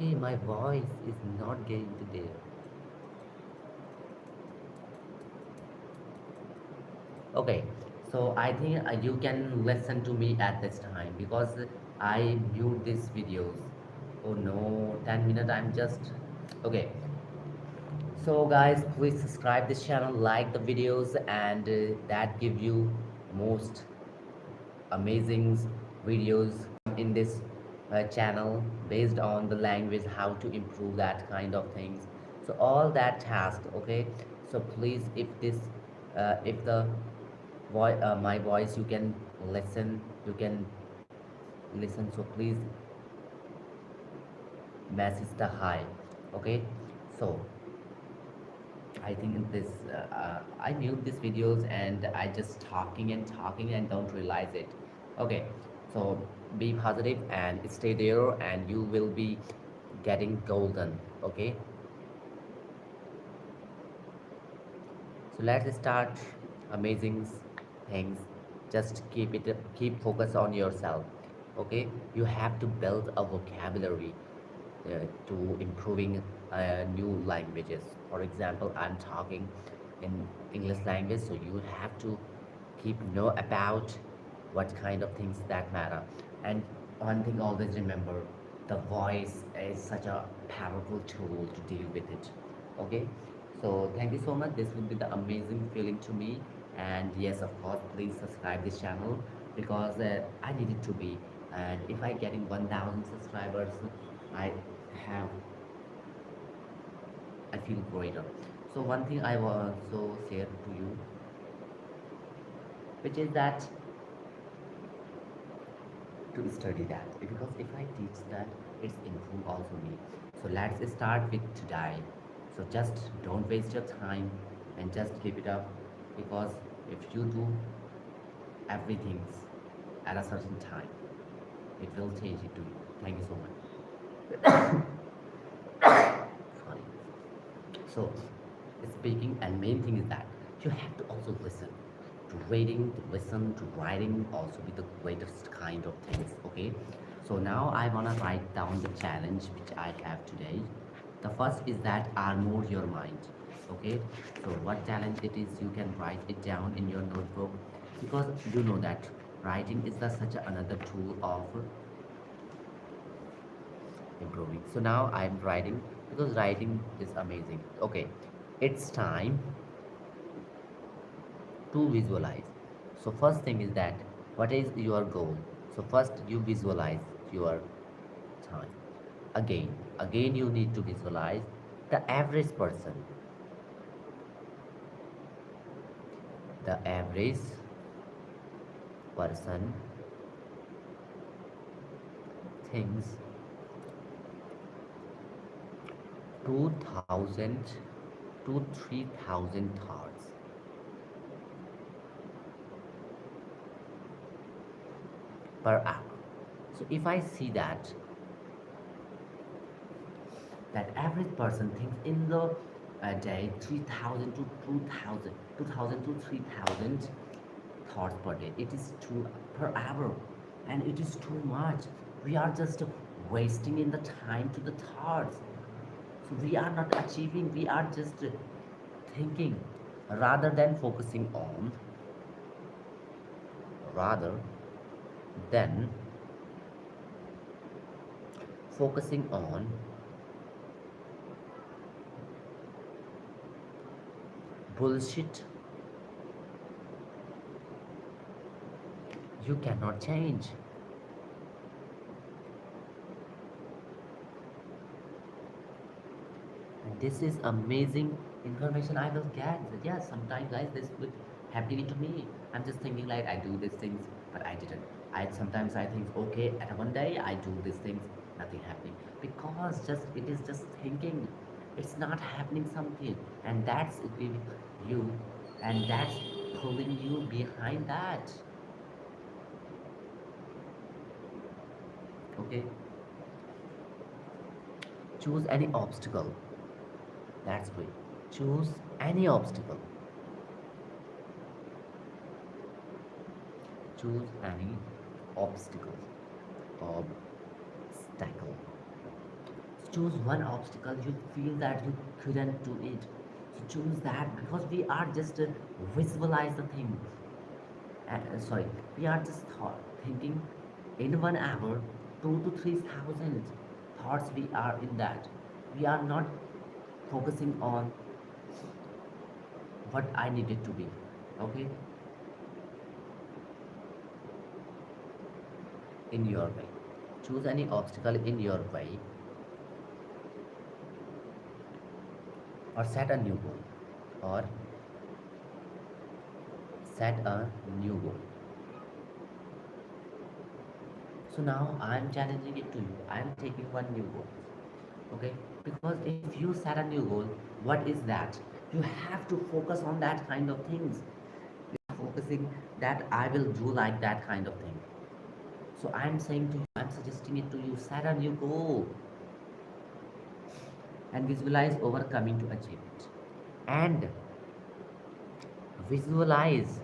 Okay, my voice is not getting to there. Okay, so I think you can listen to me at this time because I mute these videos. Oh no, 10 minutes. I'm just okay. So guys, please subscribe this channel, like the videos, and that give you most amazing videos in this channel based on the language, how to improve that kind of things. So all that task, okay. So please, if this, if the voice, my voice, you can listen, you can listen. So please message the hi, okay. So I think in this, I mute these videos and I just talking and talking and don't realize it. Okay, so be positive and stay there, and you will be getting golden. Okay, so let's start amazing things. Just keep focus on yourself. Okay, you have to build a vocabulary to improving new languages. For example, I'm talking in English language, so you have to keep know about what kind of things that matter. And one thing always remember, the voice is such a powerful tool to deal with it. Okay, so thank you so much. This will be the amazing feeling to me. And yes, of course, please subscribe this channel because I need it to be. And if I getting 1,000 subscribers, I have I feel greater. So one thing I will also share to you, which is that to study that, because if I teach that, it's improve also me. So let's start with today. So just don't waste your time and just keep it up, because if you do everything at a certain time, it will change it to you. Thank you so much. Sorry. So, speaking, and main thing is that you have to also listen. To reading, to listen, to writing, also be the greatest kind of things. Okay. So now I wanna write down the challenge which I have today. The first is that armor your mind. Okay. So what challenge it is, you can write it down in your notebook, because you know that writing is the such another tool of improving. So now I'm writing because writing is amazing. Okay, it's time to visualize. So first thing is that what is your goal? So first you visualize your time. Again you need to visualize the average person. The average person thinks 2,000 to 3,000 thoughts per hour. So if I see that average person thinks in the day 3,000 to 2,000, 2,000 to 3,000 thoughts per day, it is too per hour, and it is too much. We are just wasting in the time to the thoughts. So we are not achieving, we are just thinking rather than rather than focusing on bullshit you cannot change. And this is amazing information I will get. Yeah, sometimes guys this would happening to me. I'm just thinking like I do these things, but I didn't. I sometimes I think okay, at one day I do these things, nothing happening, because just it is just thinking, it's not happening something, and that's giving you, and that's pulling you behind that. Okay, choose any obstacle. That's great. Choose any obstacle. Choose any obstacle. Obstacle. Choose one obstacle you feel that you couldn't do it. So choose that, because we are just visualize the thing. Sorry, we are just thinking in 1 hour, 2 to 3 thousand thoughts we are in that. We are not focusing on what I needed to be. Okay, in your way. Choose any obstacle in your way, or set a new goal, or set a new goal. So now I'm challenging it to you. I'm taking one new goal. Okay, because if you set a new goal, what is that? You have to focus on that kind of things. You're focusing that I will do like that kind of thing. So I'm saying to you, I'm suggesting it to you, set a new goal and visualize overcoming to achieve it. And visualize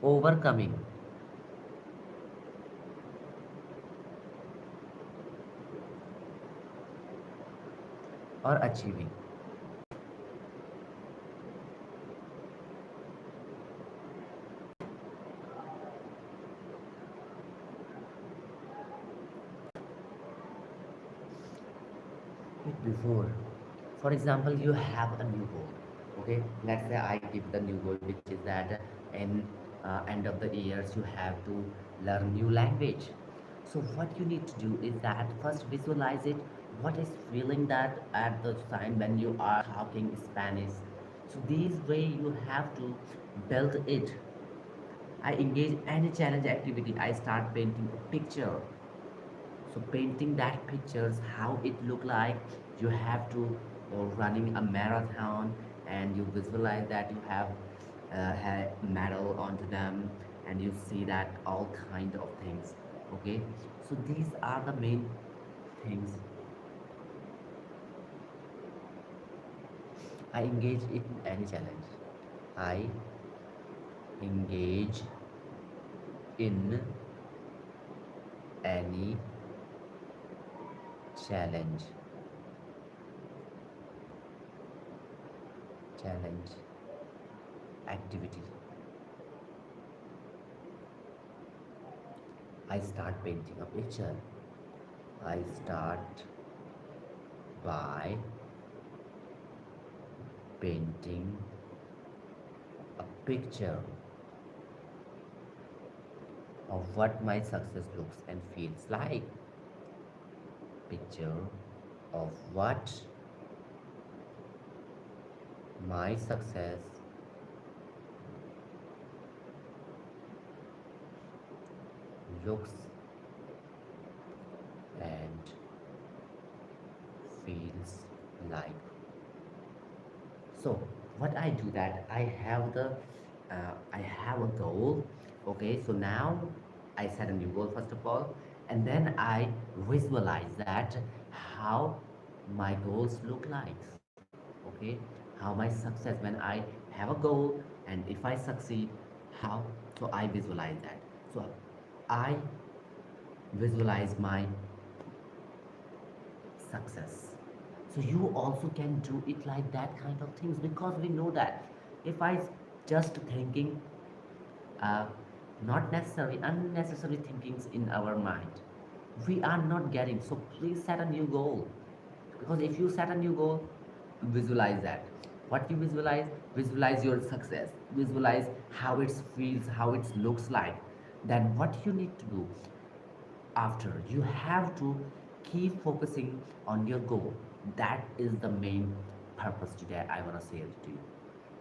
overcoming or achieving. It before. For example, you have a new goal. Okay, let's say I give the new goal, which is that in end of the years you have to learn new language. So what you need to do is that first visualize it. What is feeling that at the time when you are talking Spanish? So these way you have to build it. I engage any challenge activity. I start painting a picture. So painting that pictures how it look like. You have to running a marathon, and you visualize that you have medal onto them, and you see that all kind of things. Okay, so these are the main things. I engage in any challenge. I engage in any challenge challenge activity. I start painting a picture. I start by painting a picture of what my success looks and feels like. Picture of what my success looks and feels like. So what I do that I have a goal. Okay, so now I set a new goal first of all, and then I visualize that how my goals look like. Okay, how my success when I have a goal, and if I succeed, how. So I visualize that. So I visualize my success. So you also can do it like that kind of things, because we know that if I just thinking uh, not necessary unnecessary thinkings in our mind, we are not getting. So please set a new goal, because if you set a new goal, visualize that. What you visualize, visualize your success, visualize how it feels, how it looks like. Then what you need to do after, you have to keep focusing on your goal. That is the main purpose today I want to say it to you.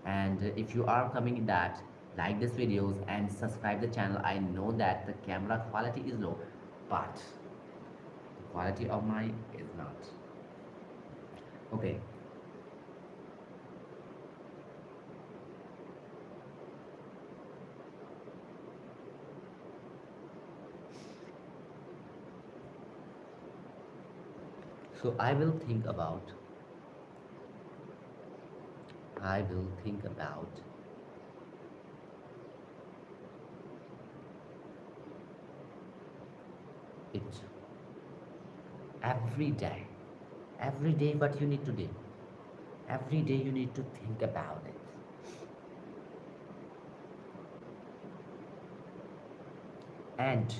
And if you are coming in that, like this videos and subscribe the channel. I know that the camera quality is low, but the quality of mine is not. Okay, so I will think about it every day. Every day, what you need to do. Every day, you need to think about it. And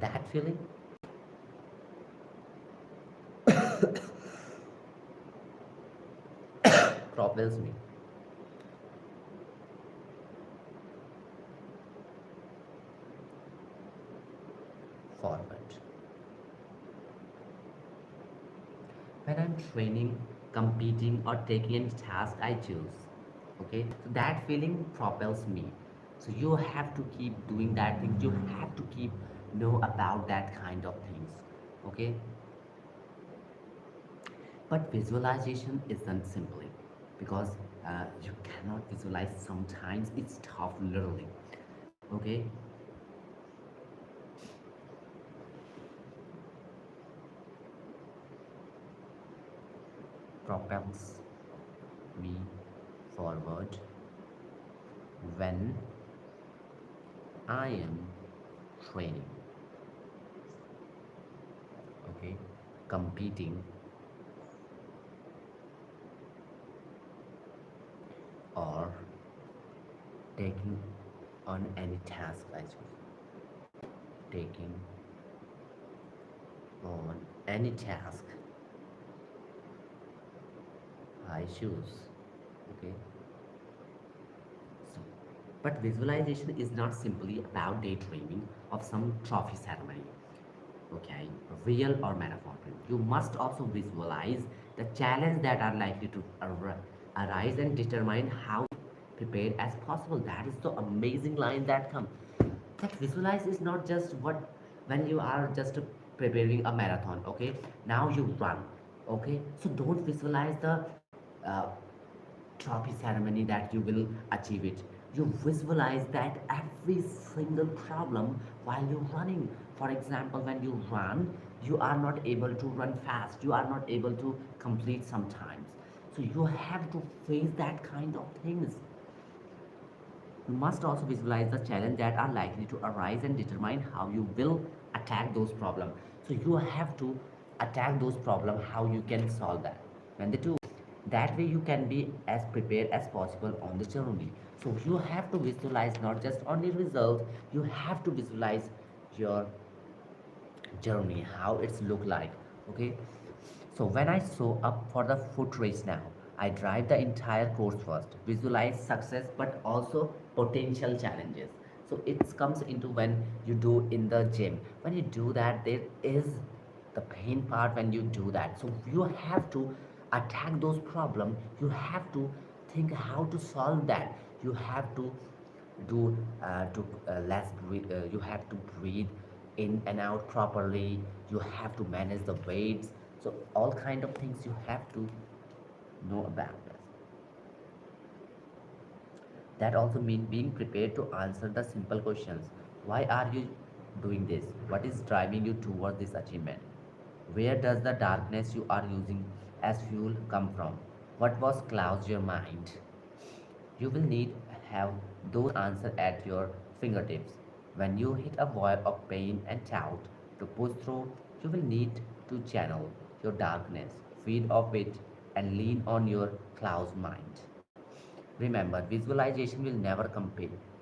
that feeling propels me forward. When I'm training, competing, or taking any task I choose, okay, so that feeling propels me. So you have to keep doing that thing. You have to keep know about that kind of things, okay. But visualization isn't simply because you cannot visualize. Sometimes it's tough, literally, okay. Propels me forward when I am training, okay, competing, or taking on any task I choose. Taking on any task I choose. Okay. So, but visualization is not simply about daydreaming of some trophy ceremony. Okay, real or metaphorical. You must also visualize the challenge that are likely to arise and determine how prepared as possible. That is the amazing line that comes. That visualize is not just what when you are just preparing a marathon. Okay, now you run. Okay, so don't visualize the uh, trophy ceremony that you will achieve it. You visualize that every single problem while you're running. For example, when you run, you are not able to run fast, you are not able to complete sometimes. So you have to face that kind of things. You must also visualize the challenges that are likely to arise and determine how you will attack those problems. So you have to attack those problems, how you can solve that. When the two, that way you can be as prepared as possible on the journey. So you have to visualize not just only results, you have to visualize your journey, how it's look like. Okay. So when I show up for the foot race now, I drive the entire course first, visualize success but also potential challenges. So it comes into when you do in the gym. When you do that, there is the pain part when you do that. So you have to attack those problems. You have to think how to solve that. You have to do to less breathe, you have to breathe in and out properly. You have to manage the weights. So all kind of things you have to know about this. That also means being prepared to answer the simple questions. Why are you doing this? What is driving you towards this achievement? Where does the darkness you are using as fuel come from? What was clouds your mind? You will need have those answers at your fingertips. When you hit a wall of pain and doubt to push through, you will need to channel your darkness, feed off it, and lean on your cloud's mind. Remember, visualization will never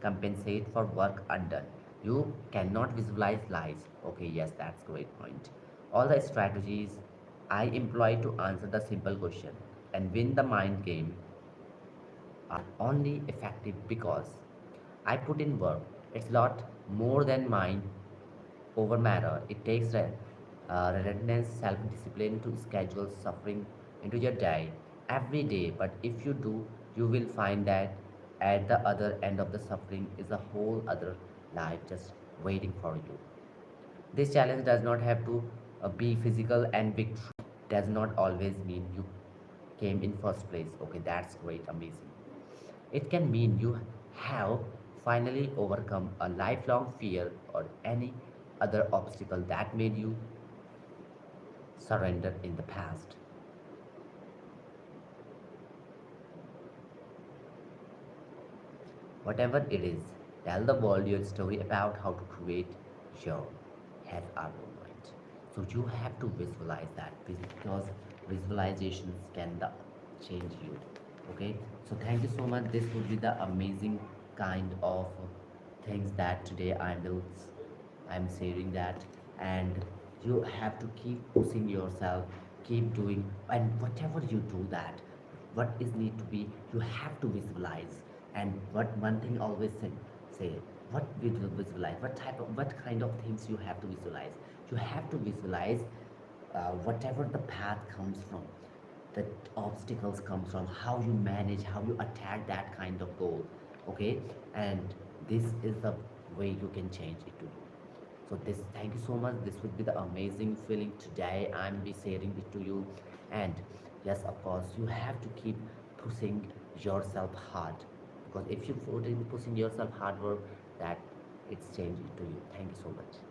compensate for work undone. You cannot visualize lies. Okay, yes, that's great point. All the strategies I employ to answer the simple question and win the mind game are only effective because I put in work. It's lot more than mind over matter. It takes relentless self-discipline to schedule suffering into your day every day. But if you do, you will find that at the other end of the suffering is a whole other life just waiting for you. This challenge does not have to be physical, and victory does not always mean you came in first place. Okay, that's great, amazing. It can mean you have finally overcome a lifelong fear or any other obstacle that made you surrender in the past. Whatever it is, tell the world your story about how to create your have our own mind. So you have to visualize that because visualizations can change you. Okay, so thank you so much. This would be the amazing kind of things that today I'm sharing that. And you have to keep pushing yourself, keep doing, and whatever you do that, what is need to be, you have to visualize. And what one thing always say, what we will visualize, what kind of things you have to visualize. You have to visualize whatever the path comes from, the obstacles come from, how you manage, how you attack that kind of goal. Okay, and this is the way you can change it to you. So this, thank you so much. This would be the amazing feeling today. I'm be sharing it to you. And yes, of course, you have to keep pushing yourself hard, because if you put in pushing yourself hard work, that it's changing to you. Thank you so much.